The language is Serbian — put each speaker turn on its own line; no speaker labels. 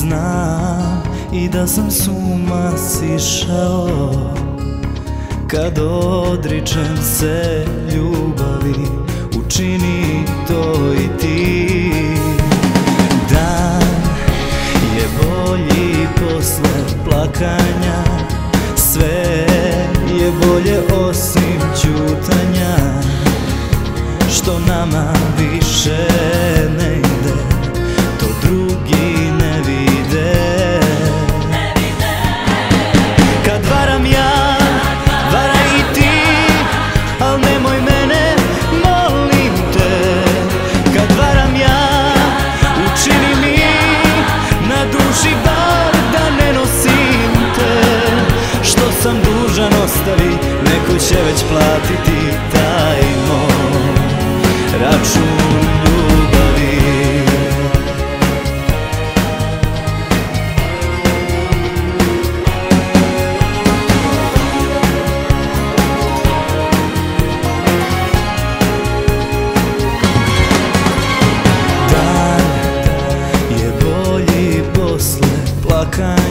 Znam i da sam s uma sišao kad odričem se ljubavi, učini to i ti. Dan je bolji posle plakanja, sve je bolje osim ćutanja, što nama više ne ide, to drugi ne vide. Kad varam ja, varaj i ti, al nemoj mene, molim te. Kad varam ja, učini mi na duši bar da ne nosim te. Što sam dužan ostavi, neko će već platiti taj moj račun ljubavi. Dan je bolji posle plakanja,